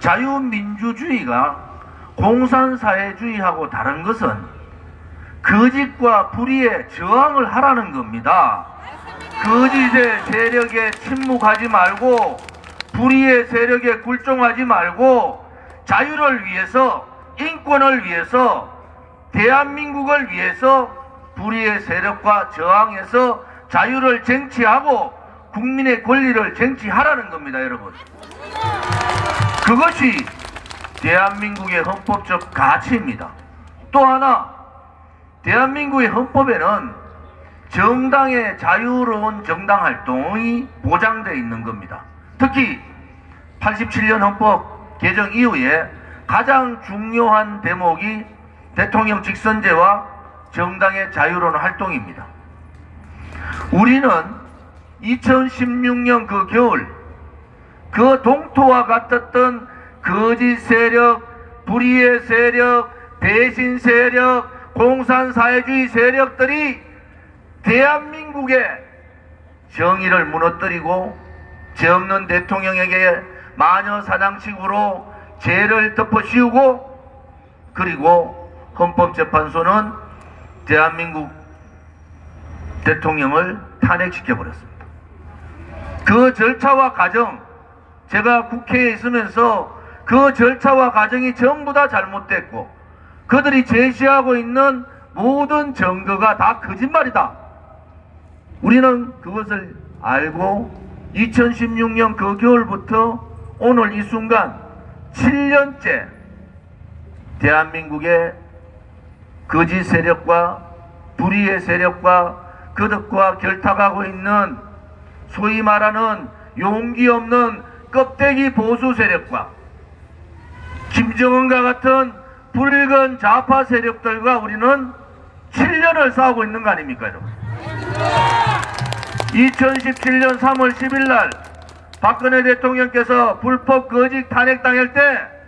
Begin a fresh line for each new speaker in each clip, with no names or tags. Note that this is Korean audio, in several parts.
자유민주주의가 공산사회주의하고 다른 것은 거짓과 불의에 저항을 하라는 겁니다. 거짓의 세력에 침묵하지 말고 불의의 세력에 굴종하지 말고 자유를 위해서, 인권을 위해서, 대한민국을 위해서 불의의 세력과 저항해서 자유를 쟁취하고 국민의 권리를 쟁취하라는 겁니다, 여러분. 그것이 대한민국의 헌법적 가치입니다. 또 하나, 대한민국의 헌법에는 정당의 자유로운 정당활동이 보장되어 있는 겁니다. 특히 87년 헌법 개정 이후에 가장 중요한 대목이 대통령 직선제와 정당의 자유로운 활동입니다. 우리는 2016년 그 겨울 그 동토와 같았던 거짓 세력, 불의의 세력, 배신 세력, 공산사회주의 세력들이 대한민국의 정의를 무너뜨리고 죄 없는 대통령에게 마녀사냥식으로 죄를 덮어씌우고, 그리고 헌법재판소는 대한민국 대통령을 탄핵시켜버렸습니다. 그 절차와 과정, 제가 국회에 있으면서 그 절차와 과정이 전부 다 잘못됐고 그들이 제시하고 있는 모든 증거가 다 거짓말이다. 우리는 그것을 알고 2016년 그 겨울부터 오늘 이 순간 7년째 대한민국의 거짓 세력과 불의의 세력과 그들과 결탁하고 있는 소위 말하는 용기 없는 껍데기 보수 세력과 김정은과 같은 붉은 좌파 세력들과 우리는 7년을 싸우고 있는 거 아닙니까, 여러분? 2017년 3월 10일 날 박근혜 대통령께서 불법 거짓 탄핵당할 때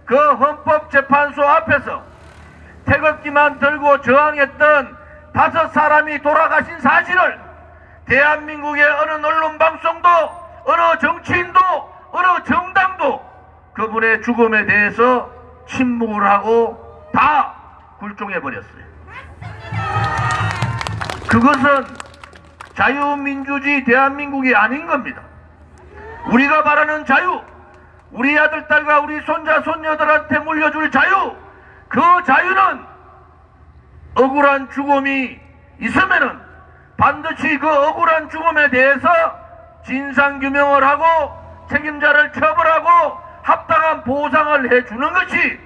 그 헌법재판소 앞에서 태극기만 들고 저항했던 5사람이 돌아가신 사실을 대한민국의 어느 언론방송도, 어느 정치인도, 어느 정당도 그분의 죽음에 대해서 침묵을 하고 다 굴종해버렸어요. 그것은 자유민주주의 대한민국이 아닌 겁니다. 우리가 말하는 자유, 우리 아들, 딸과 우리 손자, 손녀들한테 물려줄 자유, 그 자유는 억울한 죽음이 있으면은 반드시 그 억울한 죽음에 대해서 진상규명을 하고 책임자를 처벌하고 합당한 보상을 해주는 것이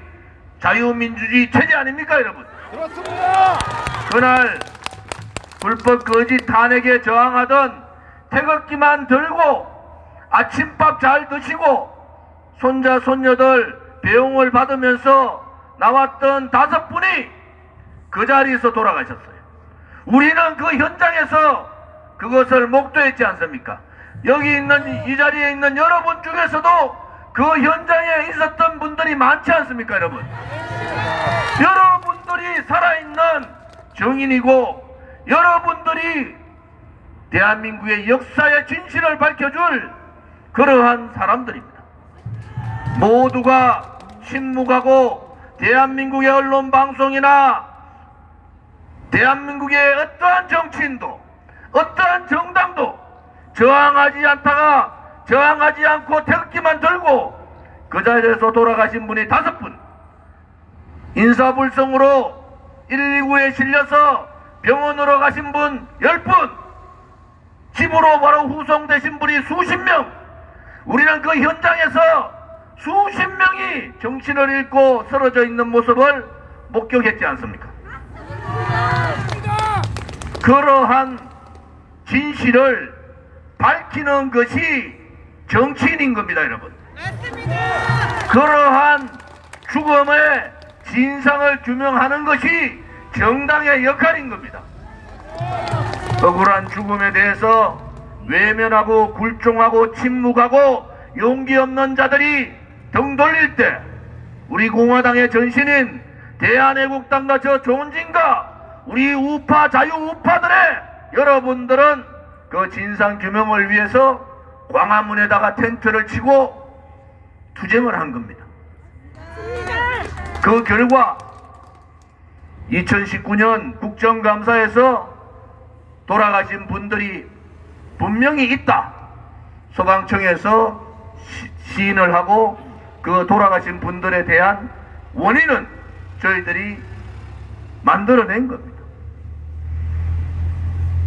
자유민주주의 체제 아닙니까, 여러분?
그렇습니다.
그날 불법 거짓 탄핵에 저항하던 태극기만 들고 아침밥 잘 드시고 손자 손녀들 배웅을 받으면서 나왔던 5분이 그 자리에서 돌아가셨어요. 우리는 그 현장에서 그것을 목도했지 않습니까? 여기 있는, 이 자리에 있는 여러분 중에서도 그 현장에 있었던 분들이 많지 않습니까, 여러분? 여러분들이 살아있는 정인이고 여러분들이 대한민국의 역사의 진실을 밝혀줄 그러한 사람들입니다. 모두가 침묵하고 대한민국의 언론 방송이나 대한민국의 어떠한 정치인도 어떠한 정당도 저항하지 않고 태극기만 들고 그 자리에서 돌아가신 분이 5분, 인사불성으로 119에 실려서 병원으로 가신 분 10분, 집으로 바로 후송되신 분이 수십 명, 우리는 그 현장에서 수십 명이 정신을 잃고 쓰러져 있는 모습을 목격했지 않습니까? 그러한 진실을 밝히는 것이 정치인인 겁니다, 여러분. 그러한 죽음의 진상을 규명하는 것이 정당의 역할인 겁니다. 억울한 죽음에 대해서 외면하고 굴종하고 침묵하고 용기 없는 자들이 등 돌릴 때 우리 공화당의 전신인 대한애국당과 저 조은진과 우리 우파 자유우파들의 여러분들은 그 진상규명을 위해서 광화문에다가 텐트를 치고 투쟁을 한 겁니다. 그 결과 2019년 국정감사에서 돌아가신 분들이 분명히 있다. 소방청에서 시인을 하고 그 돌아가신 분들에 대한 원인은 저희들이 만들어낸 겁니다.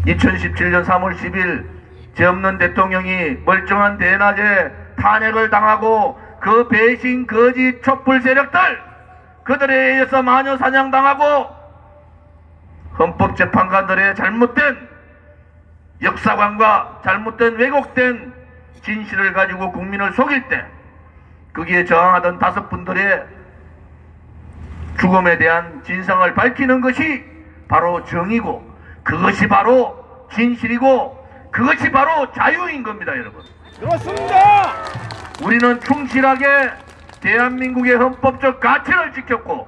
2017년 3월 10일 죄 없는 대통령이 멀쩡한 대낮에 탄핵을 당하고 그 배신 거짓 촛불 세력들 그들에 의해서 마녀 사냥당하고 헌법재판관들의 잘못된 역사관과 잘못된 왜곡된 진실을 가지고 국민을 속일 때 거기에 저항하던 5분들의 죽음에 대한 진상을 밝히는 것이 바로 정의고 그것이 바로 진실이고 그것이 바로 자유인 겁니다, 여러분.
그렇습니다.
우리는 충실하게 대한민국의 헌법적 가치를 지켰고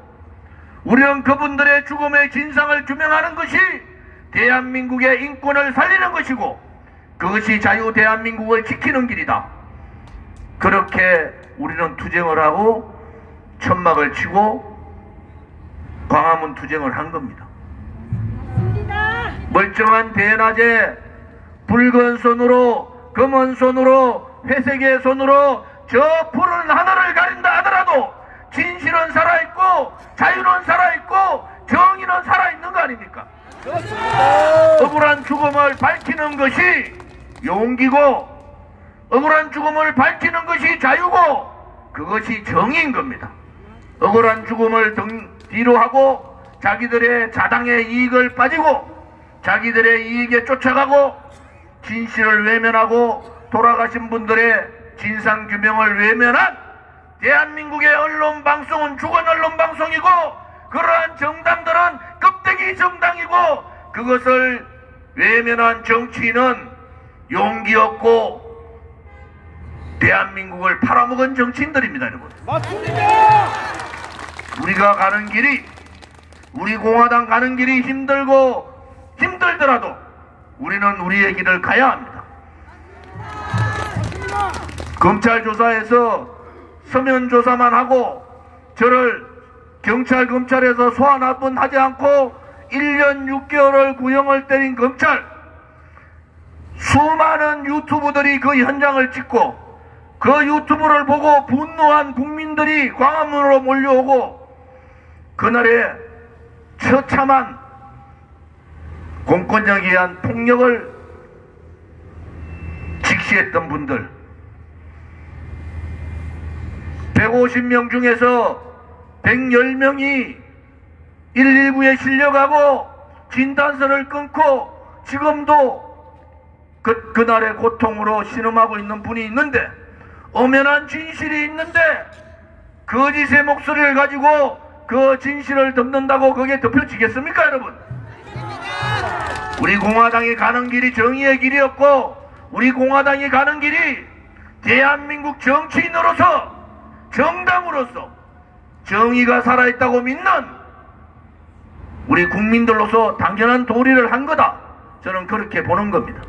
우리는 그분들의 죽음의 진상을 규명하는 것이 대한민국의 인권을 살리는 것이고 그것이 자유 대한민국을 지키는 길이다. 그렇게 우리는 투쟁을 하고 천막을 치고 광화문 투쟁을 한 겁니다. 멀쩡한 대낮에 붉은 손으로 검은 손으로 회색의 손으로 저 푸른 하늘을 가린다 하더라도 진실은 살아있고 자유는 살아있고 정의는 살아있는 거 아닙니까?
그렇습니다.
억울한 죽음을 밝히는 것이 용기고 억울한 죽음을 밝히는 것이 자유고 그것이 정의인 겁니다. 억울한 죽음을 뒤로 하고 자기들의 자당의 이익을 빠지고 자기들의 이익에 쫓아가고 진실을 외면하고 돌아가신 분들의 진상규명을 외면한 대한민국의 언론방송은 죽은 언론방송이고 그러한 정당들은 껍데기 정당이고 그것을 외면한 정치인은 용기 없고 대한민국을 팔아먹은 정치인들입니다, 여러분.
맞습니다.
우리가 가는 길이 우리 공화당 가는 길이 힘들고 힘들더라도 우리는 우리의 길을 가야 합니다. 검찰 조사에서 서면 조사만 하고 저를 검찰에서 소환 한 번 하지 않고 1년 6개월을 구형을 때린 검찰 수많은 유튜브들이 그 현장을 찍고 그 유튜브를 보고 분노한 국민들이 광화문으로 몰려오고 그날의 처참한 공권력에 의한 폭력을 직시했던 분들 150명 중에서 110명이 119에 실려가고 진단서를 끊고 지금도 그날의 고통으로 신음하고 있는 분이 있는데 엄연한 진실이 있는데 거짓의 목소리를 가지고 그 진실을 덮는다고 그게 덮여지겠습니까, 여러분? 우리 공화당이 가는 길이 정의의 길이었고 우리 공화당이 가는 길이 대한민국 정치인으로서 정당으로서 정의가 살아있다고 믿는 우리 국민들로서 당연한 도리를 한 거다. 저는 그렇게 보는 겁니다.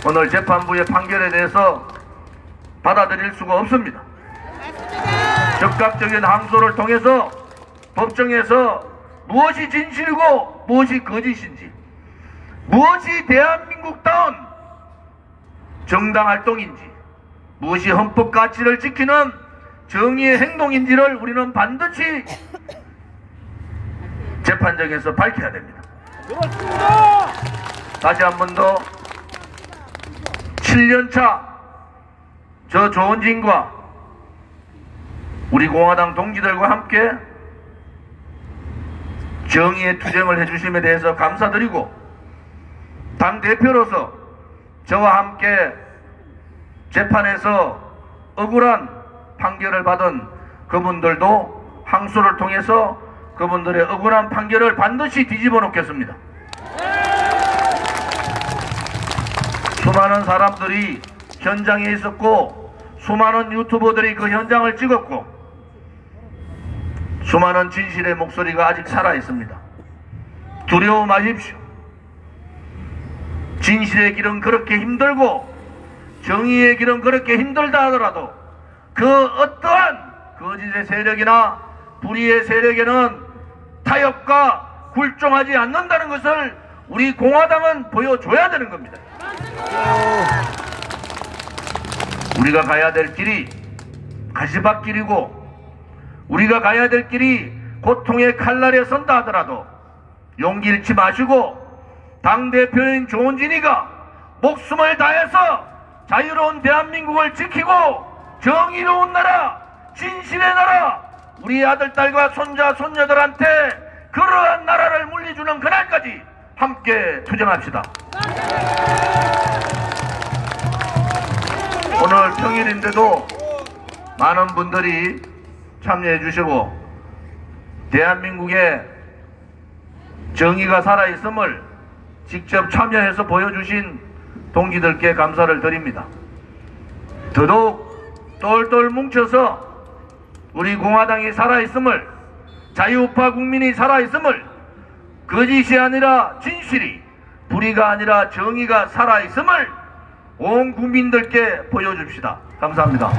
오늘 재판부의 판결에 대해서 받아들일 수가 없습니다. 적극적인 항소를 통해서 법정에서 무엇이 진실이고 무엇이 거짓인지 무엇이 대한민국다운 정당활동인지 무엇이 헌법 가치를 지키는 정의의 행동인지를 우리는 반드시 재판정에서 밝혀야 됩니다.
그렇습니다.
다시 한 번 더 7년차 저 조원진과 우리 공화당 동지들과 함께 정의의 투쟁을 해주심에 대해서 감사드리고 당대표로서 저와 함께 재판에서 억울한 판결을 받은 그분들도 항소를 통해서 그분들의 억울한 판결을 반드시 뒤집어 놓겠습니다. 수많은 사람들이 현장에 있었고 수많은 유튜버들이 그 현장을 찍었고 수많은 진실의 목소리가 아직 살아있습니다. 두려워 마십시오. 진실의 길은 그렇게 힘들고 정의의 길은 그렇게 힘들다 하더라도 그 어떠한 거짓의 세력이나 불의의 세력에는 타협과 굴종하지 않는다는 것을 우리 공화당은 보여줘야 되는 겁니다. 우리가 가야 될 길이 가시밭길이고 우리가 가야 될 길이 고통의 칼날에 선다 하더라도 용기 잃지 마시고 당대표인 조은진이가 목숨을 다해서 자유로운 대한민국을 지키고 정의로운 나라, 진실의 나라, 우리 아들, 딸과 손자, 손녀들한테 그러한 나라를 물려주는 그날까지 함께 투쟁합시다. 오늘 평일인데도 많은 분들이 참여해 주시고 대한민국에 정의가 살아있음을 직접 참여해서 보여주신 동지들께 감사를 드립니다. 더더욱 똘똘 뭉쳐서 우리 공화당이 살아있음을, 자유우파 국민이 살아있음을, 거짓이 아니라 진실이, 불의가 아니라 정의가 살아있음을 온 국민들께 보여줍시다. 감사합니다.